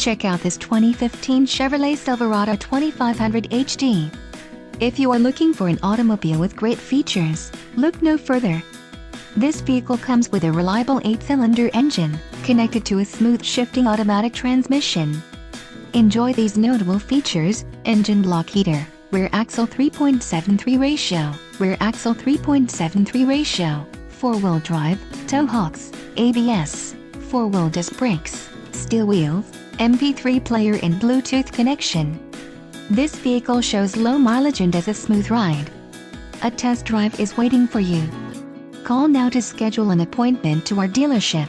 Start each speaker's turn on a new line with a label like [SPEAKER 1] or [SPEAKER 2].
[SPEAKER 1] Check out this 2015 Chevrolet Silverado 2500HD. If you are looking for an automobile with great features, look no further. This vehicle comes with a reliable 8-cylinder engine, connected to a smooth shifting automatic transmission. Enjoy these notable features: engine block heater, rear axle 3.73 ratio, rear axle 3.73 ratio, 4-wheel drive, tow hooks, ABS, 4-wheel disc brakes, steel wheels, MP3 player and Bluetooth connection. This vehicle shows low mileage and has a smooth ride. A test drive is waiting for you. Call now to schedule an appointment to our dealership.